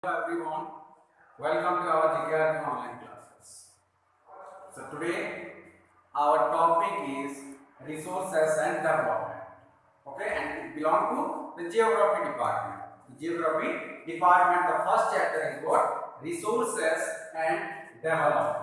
Hello everyone, welcome to our GKRP online classes. So today our topic is resources and development. Okay, and it belongs to the geography department. The geography department, the first chapter is what? Resources and development.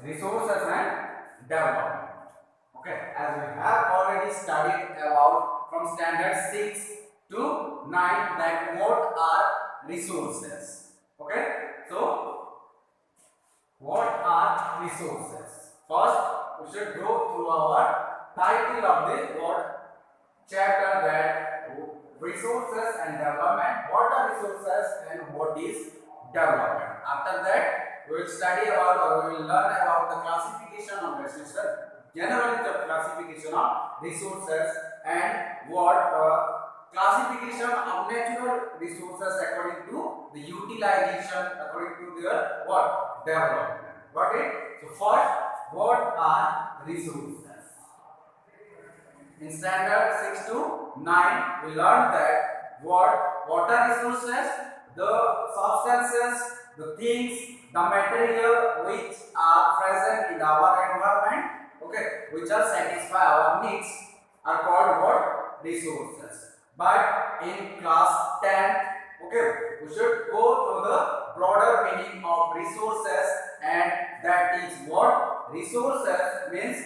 Resources and development. Okay, as we have already studied about from standard 6 to 9 that what are resources. Okay, so what are resources? First, we should go through our title of the chapter, that resources and development. What are resources and what is development? After that, we will study about, or we will learn about the classification of resources, generally the classification of resources, and what classification of natural resources according to the utilization, according to their what development. Got it? So first, what are resources? In standard 6 to 9, we learned that what water resources, the substances, the things, the material which are present in our environment, okay, which are satisfy our needs, are called what? Resources. But in class 10, okay, we should go through the broader meaning of resources, and that is what? Resources means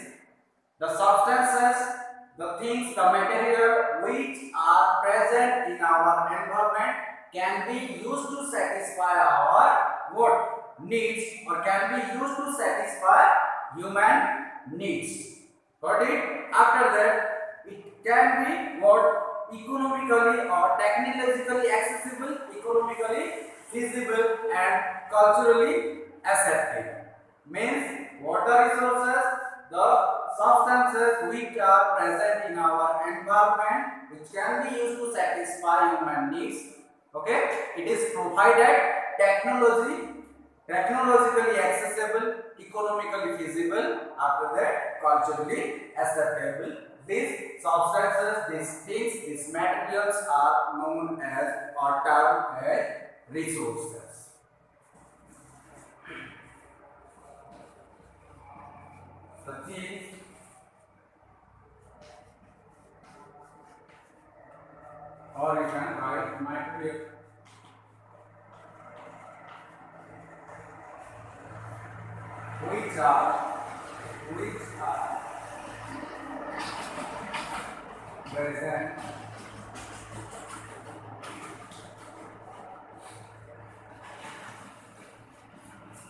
the substances, the things, the material which are present in our environment can be used to satisfy our what needs, or can be used to satisfy human needs. Got it? After that, it can be what? Economically or technologically accessible, economically feasible, and culturally accepted. Means water resources, the substances which are present in our environment which can be used to satisfy human needs. Okay, it is provided technologically accessible, economically feasible, after that culturally acceptable. These substances, these things, these materials are known as, or termed as, resources. The things or you can write material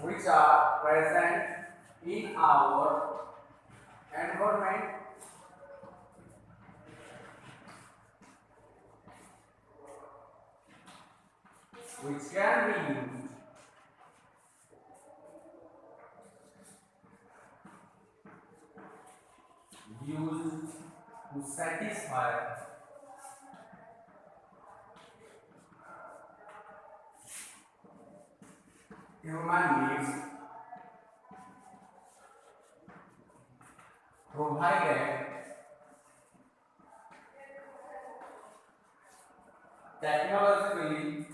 which are present in our environment which can be used to satisfy human needs, provided technologically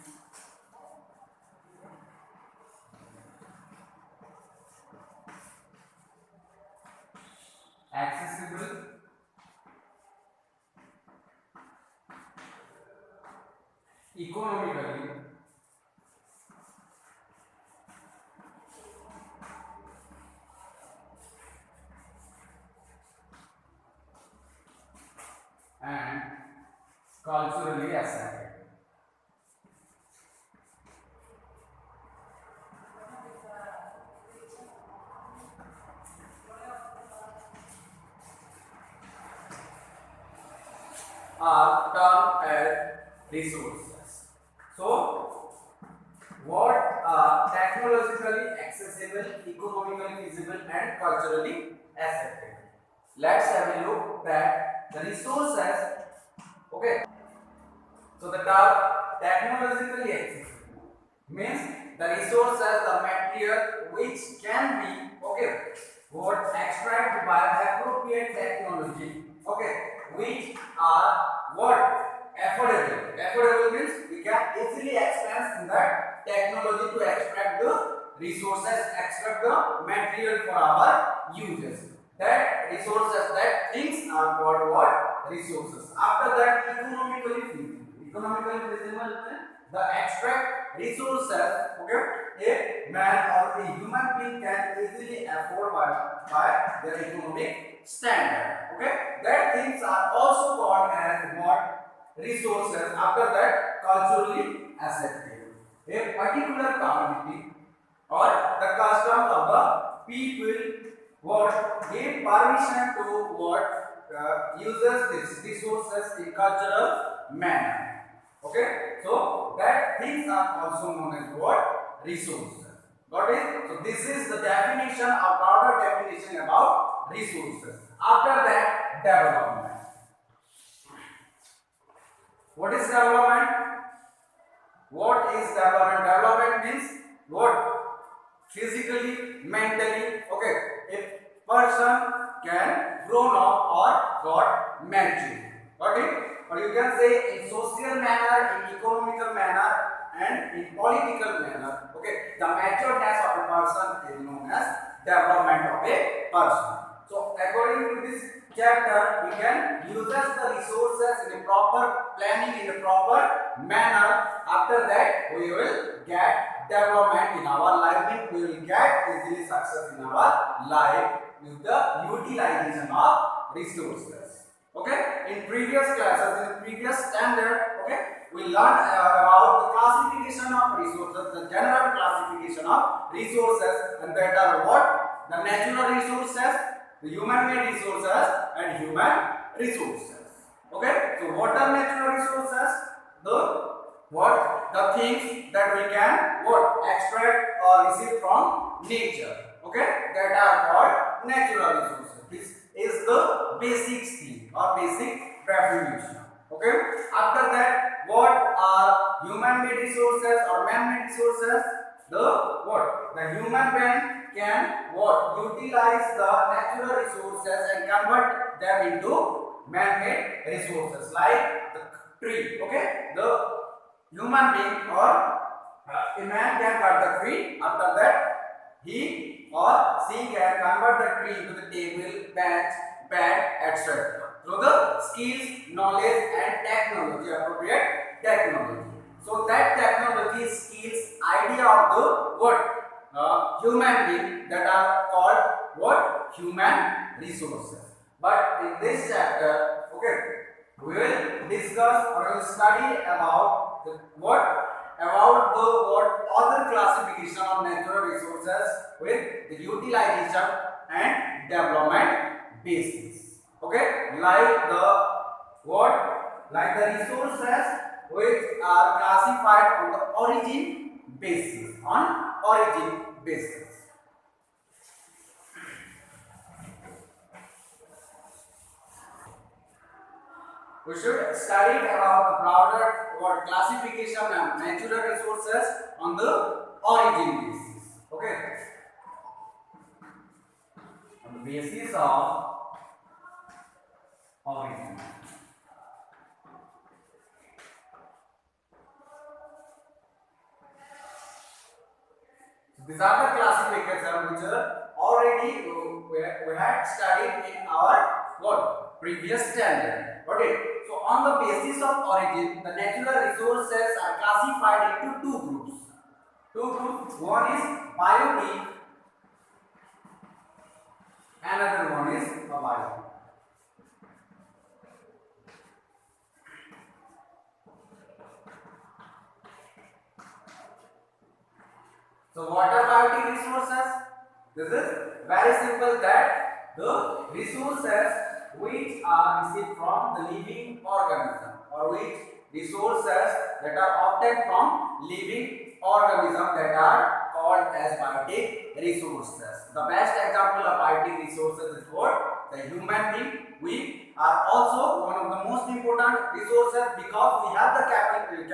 accessible, economically and culturally accepted. Are termed as resources. So, what are technologically accessible, economically feasible, and culturally acceptable? let's have a look at the resources. Okay, so the term technologically accessible means the resources, the material which can be what extracted by appropriate technology. Okay, which are what affordable. Affordable means we can easily expense in that technology to extract the resources, extract the material for our uses. That resources, that things are called what? Resources. After that, economically feasible. Economically feasible means the extract resources, a man or a human being can easily afford by their economic standard. Okay, that things are also called as what? Resources. After that, culturally acceptable. A particular community or the customs of the people what give permission to what uses these resources in cultural manner. Okay, so that things are also known as what? Resources. Got it? So this is the definition, a broader definition about resources. After that, development. What is development? What is development? Development means what? Physically, mentally. Okay, a person can grown up or got mature. Got it? Or you can say in social manner, in economical manner, and in political manner. Okay, the matureness of a person is known as development of a person. So according to this chapter, we can use the resources in a proper planning, in a proper manner. After that, we will get development in our life, we will get easily success in our life with the utilization of resources. Okay, in previous classes, in previous standard, we learned about the classification of resources, the general classification of resources, and that are what? The natural resources, the human-made resources, and human resources. Okay, so what are natural resources? The things that we can extract or receive from nature. Okay, that are called natural resources. This is the basic thing or basic definition. Okay, after that, what are human-made resources or man-made resources? The human being can utilize the natural resources and convert them into man-made resources like the tree. Okay, the human being or a man can cut the tree. After that, he or she can convert the tree into the table, bench, bed, etc. Through the skills, knowledge, and technology, appropriate technology. So that technology, skills, idea of the human being that are called human resources. But in this chapter, we will discuss or we will study about the other classification of natural resources with the utilization and development basis. Okay, like the resources which are classified on the origin basis. We should study about the broader classification of natural resources on the origin basis. Okay, on the basis of origin. So these are the classifications which are already we had studied in our previous standard. Okay. So on the basis of origin, the natural resources are classified into two groups. One is biotic, another one is abiotic. So what are biotic resources? This is very simple, that the resources which are received from the living organism, or which resources that are obtained from living organism, that are called as biotic resources. The best example of biotic resources is what? The human being, we are also one of the most important resources because we have the capability,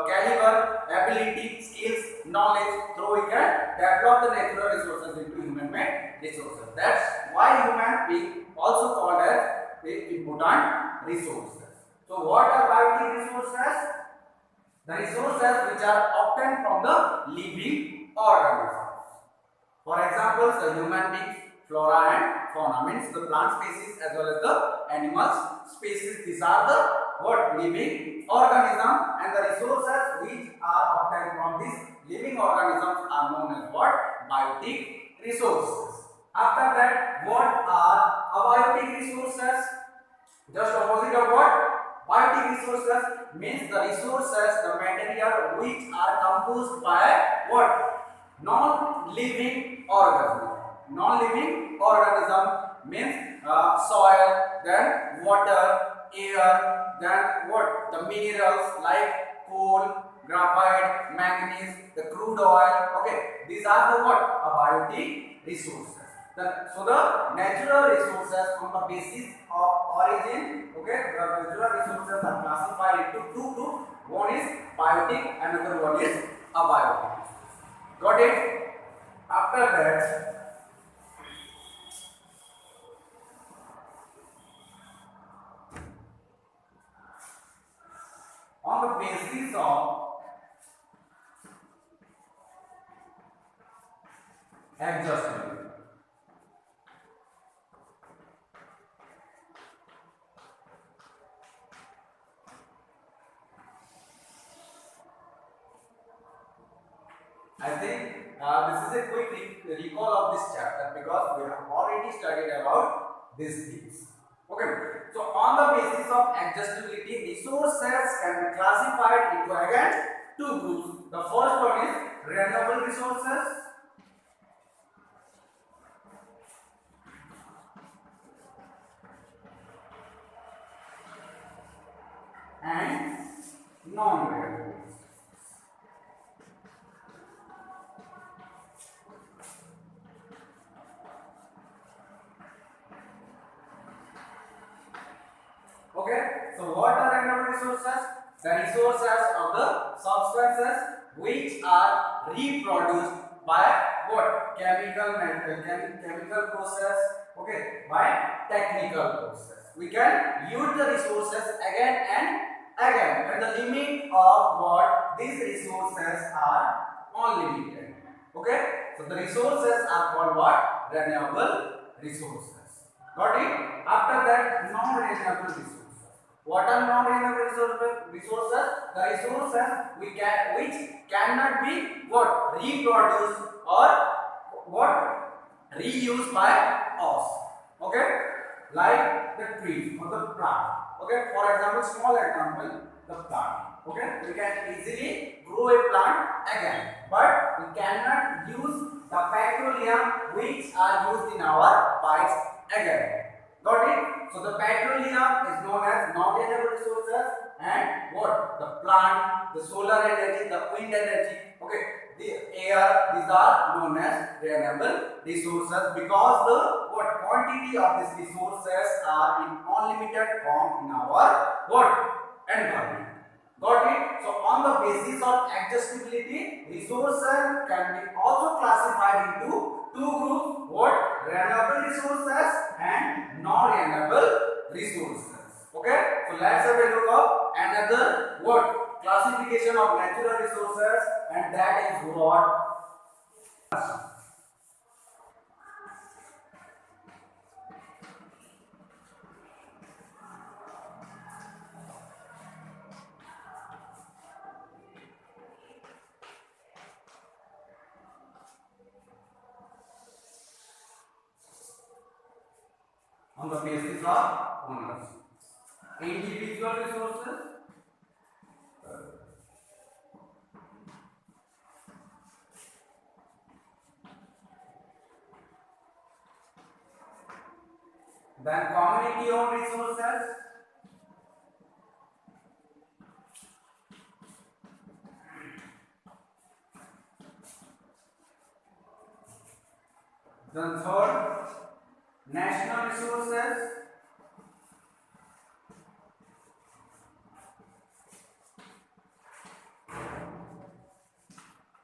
caliber, ability, skills, knowledge, so we can develop the natural resources into human-made resources. That's why human being also called as the important resources. So what are biotic resources? The resources which are obtained from the living organisms. For example, the human beings, flora and fauna, means the plant species as well as the animal species. These are the what living organism, and the resources which are obtained from these living organisms are known as what biotic resources. After that, what are abiotic resources? Just opposite of what? Biotic resources means the resources, the material which are composed by what? Non-living organism. Non-living organism means soil, then water, air, then what? The minerals like coal, graphite, manganese, the crude oil. Okay, these are the what? Abiotic resources. So the natural resources on the basis of origin, okay, the natural resources are classified into two groups. One is biotic, another one is abiotic. Got it? After that, on the basis of adjustment, I think this is a quick recall of this chapter because we have already studied about these things. Okay, so on the basis of adjustability, resources can be classified into again two groups. The first one is renewable resources and non-renewable. Okay, so what are renewable resources? The resources of the substances which are reproduced by what? Chemical process, okay, by technical process. We can use the resources again and again, and the limit of what these resources are unlimited. Okay, so the resources are called what? Renewable resources. Got it? After that, non-renewable resources. What are non-renewable resources? The resources which cannot be what? Reproduced or what? Reused by us. Okay? Like the trees or the plant. Okay? For example, small example, the plant. Okay? We can easily grow a plant again, but we cannot use the petroleum which are used in our pipes again. Got it? So the petroleum is known as non-renewable resources, and what? The plant, the solar energy, the wind energy, okay, the air, these are known as renewable resources because the what quantity of these resources are in unlimited form in our what environment. Got it? So on the basis of adjustability, resources can be also classified into two groups: what? Renewable resources and non-renewable resources. Okay? So let's have a look of another what? Classification of natural resources, and that is what? On the basis of owners. Individual resources, then community owned resources, then third national resources.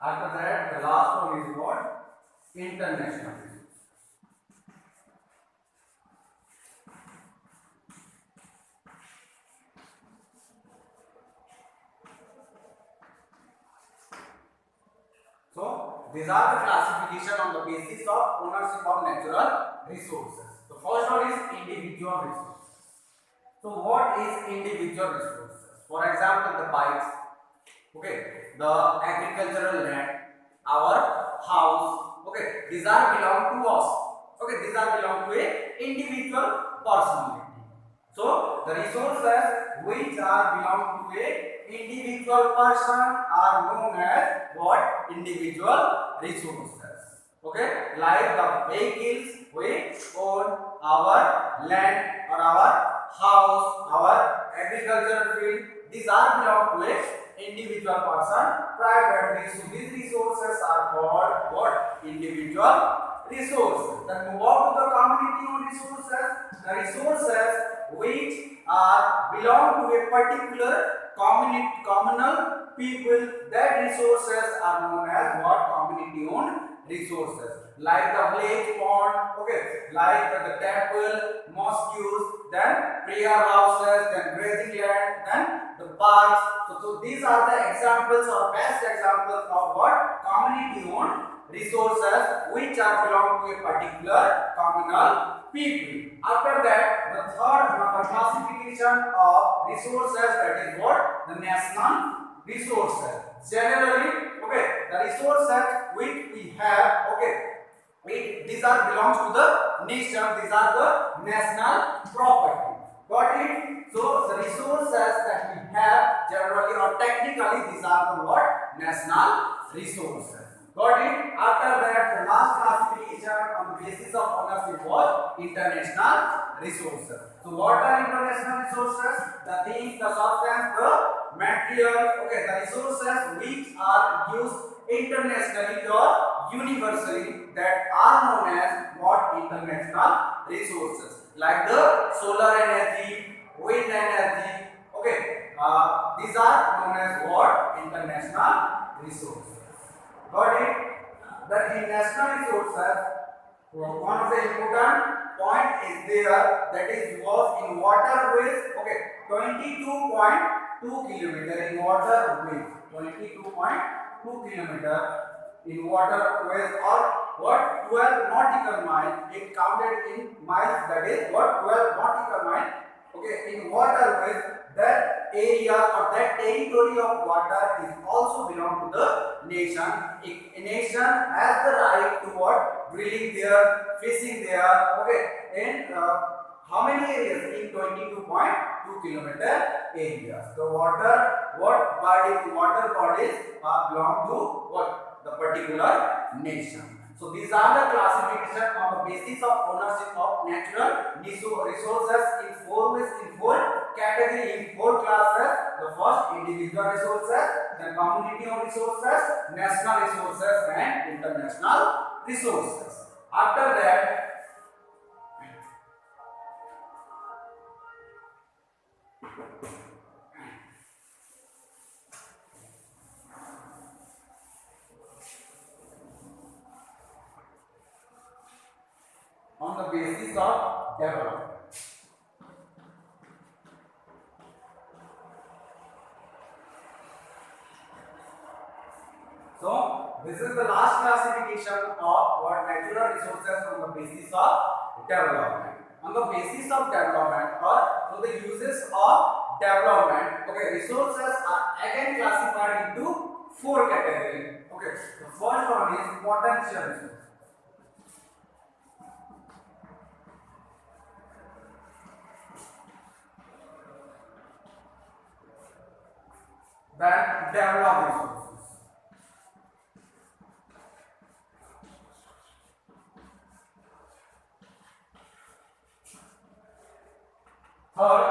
After that, the last one is what? International resources. So these are the classification on the basis of ownership of natural resources. The first one is individual resources. So what is individual resources? For example, the bikes, okay, the agricultural land, our house, okay, these are belong to us. Okay, these are belong to a individual personality. So the resources which are belong to a individual person are known as what? Individual resources. Okay, like the vehicles we own, our land or our house, our agricultural field, these are belong to a individual person privately. So these resources are called what? Individual resources. Then move on to the community owned resources. The resources which are belong to a particular communal people, that resources are known as what? Community owned resources. Like the village pond, okay, like the temple, mosques, then prayer houses, then grazing land, then the parks. So these are the examples or best examples of what? Community owned resources which are belong to a particular communal people. After that, the third classification of resources, that is what? The national resources. Generally, okay, the resources which we have, okay, these are belongs to the nation. These are the national property. Got it? So the resources that we have generally or technically, these are the what? National resources. Got it? After that, the last classification on the basis of ownership was international resources. So what are international resources? The things, the substance, the material, okay, the resources which are used internationally or universally, that are known as what? International resources. Like the solar energy, wind energy, okay, these are known as what? International resources. Got it? That in national resources, one of the important point is there, that is was in waterways, okay, 22.2 kilometer in waterways, 22.2 kilometer in waterways, or what? 12 nautical mile. It counted in miles, that is what? 12 nautical mile, okay, in waterways. That area or that territory of water is also belong to the nation. A nation has the right to what? Drilling there, fishing there, okay, in how many areas? In 22.2 kilometer areas. The water bodies belong to what? The particular nation. So these are the classification on the basis of ownership of natural resources in four ways, in four category, in four classes. The first, individual resources, then community owned resources, national resources, and international resources. After that, on the basis of development. So this is the last classification of what? Natural resources on the basis of development. On the basis of development or on the uses of development, okay, resources are again classified into four categories. Okay, the first one is potential resources. Then developed resources. Third,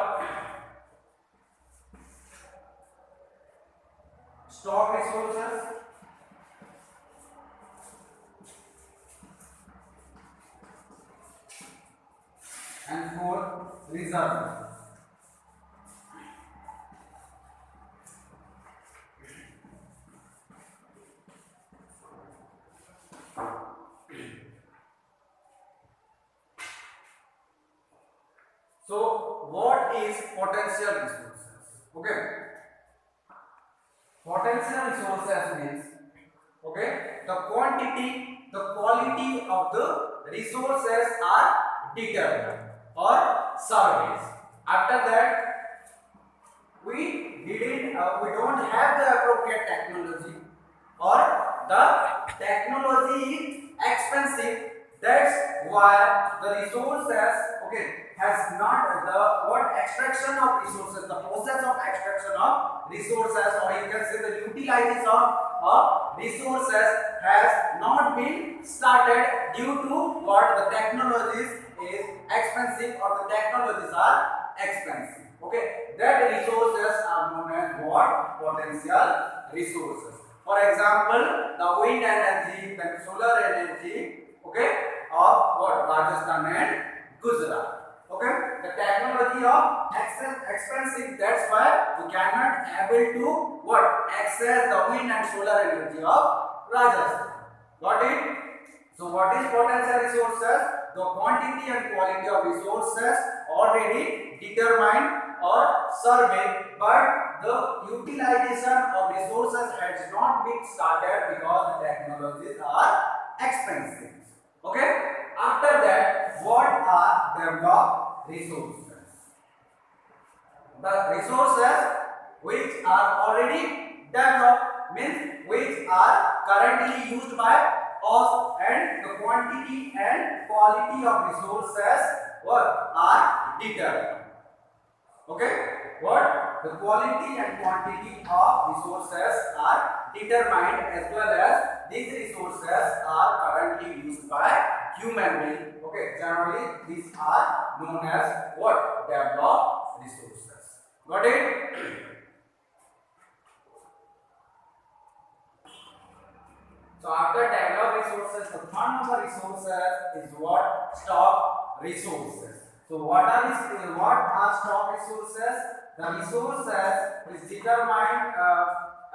stock resources. and fourth reserve. So what is potential resources? Okay, potential resources means, okay, the quantity, the quality of the resources are determined or surveys. After that, we don't have the appropriate technology, or the technology is expensive. That's why the resources, okay, has not the what extraction of resources, the process of extraction of resources, or you can say the utilization of resources has not been started due to what the technologies is expensive, or the technologies are expensive. Okay, that resources are known as what? Potential resources. For example, the wind energy, the solar energy, okay, of what? Rajasthan and Gujarat. Okay, the technology of expensive. That's why we cannot able to what? Access the wind and solar energy of Rajasthan. Got it? So what is potential resources? The quantity and quality of resources already determined or surveyed, but the utilization of resources has not been started because the technologies are expensive. Okay? After that, what are developed resources? The resources which are already developed means which are currently used by us, and the quantity and quality of resources what are determined. Okay, what the quality and quantity of resources are determined, as well as these resources are currently used by human being. Okay, generally these are known as what? Developed resources. Got it? So after developed resources, the third number resources is what? Stock resources. So what are stock resources? The resources is determined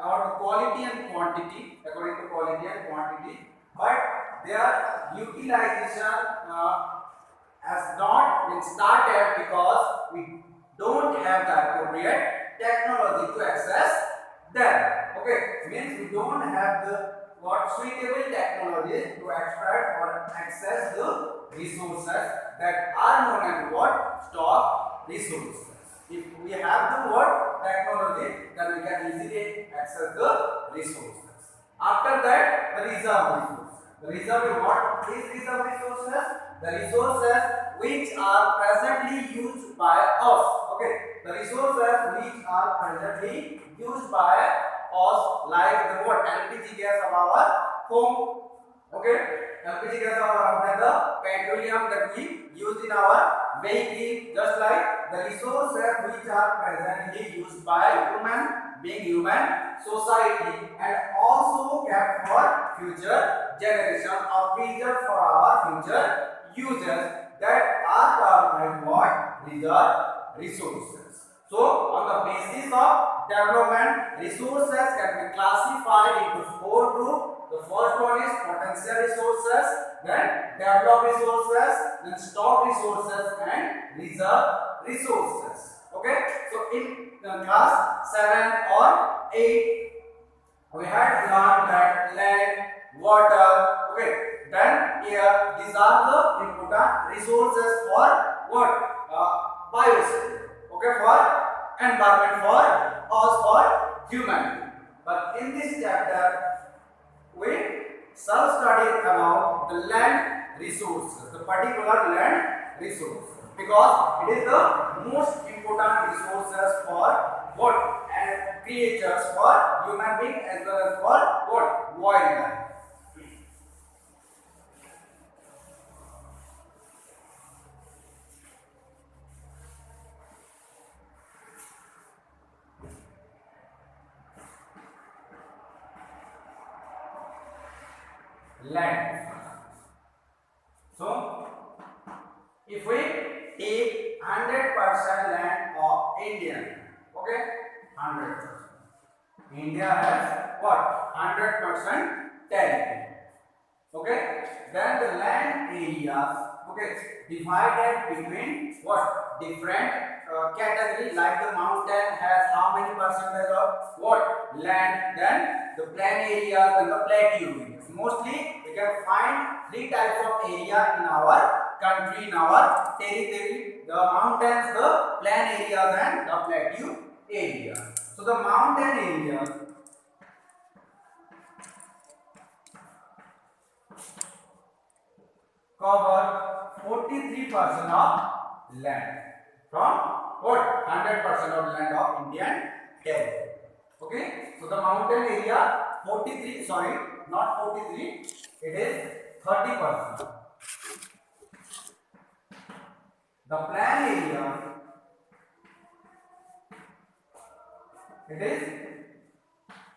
or the quality and quantity, according to quality and quantity, but their utilization has not been started because we don't have the appropriate technology to access them. Okay, means we don't have the what suitable technology to extract or access the resources that are known as what? Stock resources. If we have the what technology, then we can easily access the resources. After that, the reserve resources. The reserve is what is reserve resources? The resources which are presently used by us. Okay, the resources which are presently used by us, like the what? LPG gas of our home. Okay, LPG gas of the petroleum that we use in our vehicle, just like the resources which are presently used by human society, and also kept for future generation or preserved for our future users, that are termed as what? Reserve resources. So on the basis of development, resources can be classified into four groups. The first one is potential resources, then developed resources, then stock resources, and reserve resources. Okay, so in class 7 or 8, we had learned that land, water, okay, then air, these are the important resources for what? Biosphere, okay, for environment, for us, for human. But in this chapter, we shall study about the land resources, the particular land resource, because it is the most important resources for what? And creatures, for human being, as well as for what? Wildlife. Land. So if we take 100% land of Indian. Okay, 100%. India has what? 100% territory. Okay, then the land areas, okay, divided between what? Different category, like the mountain has how many percentage of what? Land, then the plain areas and the plateau areas. Mostly we can find three types of area in our country, in our territory: the mountains, the plain areas and the plateau areas. So the mountain areas cover 43% of land from what? 100% of land of Indian territory. Okay, so the mountain area 43, sorry, not 43, it is 30%. The plain area, it is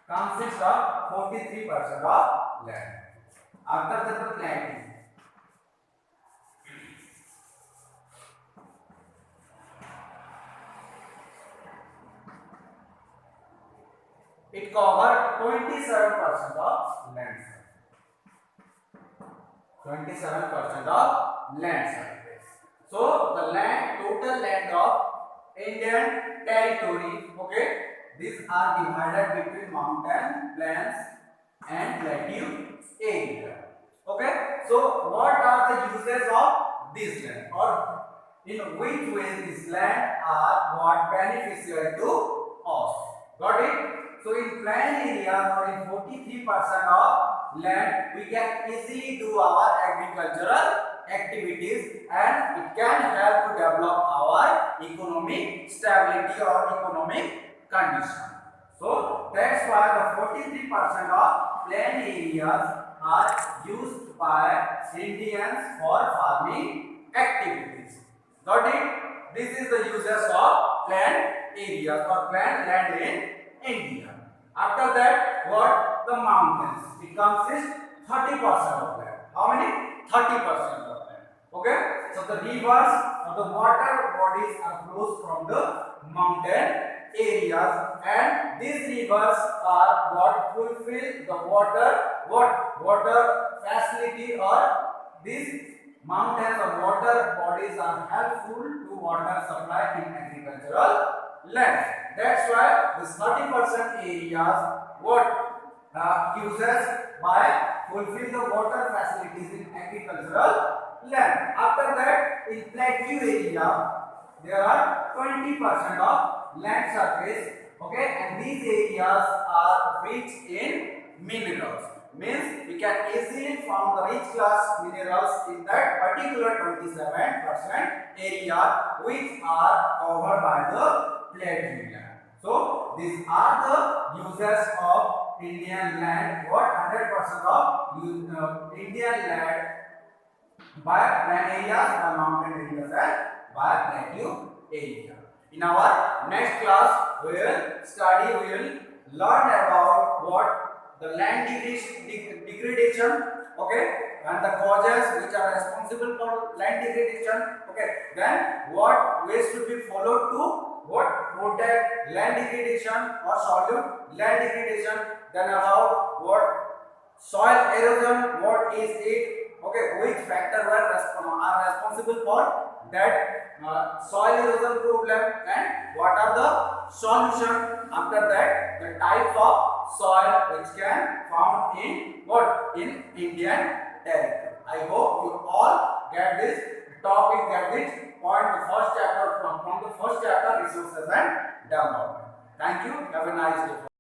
consists of 43% of land. After that, the plateau. It covers 27% of land surface. 27% of land surface. So the land, total land of Indian territory, okay, these are divided between mountain, plains and plateau area. Okay, so what are the uses of this land, or in which way this land are what beneficial to us? Got it? So in plain area or in 43% of land, we can easily do our agricultural activities, and it can help to develop our economic stability or economic condition. So that's why the 43% of plain areas are used by Indians for farming activities. Got it? This is the uses of plain areas or plain land in India. After that, what? The mountains. It consists 30% of land. How many? 30% of land. Okay? So the rivers or the water bodies are flows from the mountain areas, and these rivers are what fulfill the water facility, or these mountains or water bodies are helpful to water supply in agricultural land. That's why this 30% areas what uses by fulfill the water facilities in agricultural land. After that, in plateau area there are 20% of land surface, okay, and these areas are rich in minerals. Means we can easily find the rich class minerals in that particular 27% area which are covered by the plateau land. So these are the uses of Indian land. What? 100% of Indian land by plain areas, by mountain areas and by plateau area. In our next class, we will learn about what the land degradation, okay, and the causes which are responsible for land degradation, okay. Then what ways should be followed to what protect land degradation or solve land degradation. Then about what soil erosion, what is it, okay, which factor are responsible for that soil erosion problem, and what are the solution. After that, the types of soil which can found in what? In Indian territory. I hope you all get this topic, get this point, the first chapter from the first chapter, resources and development. Thank you. Have a nice day.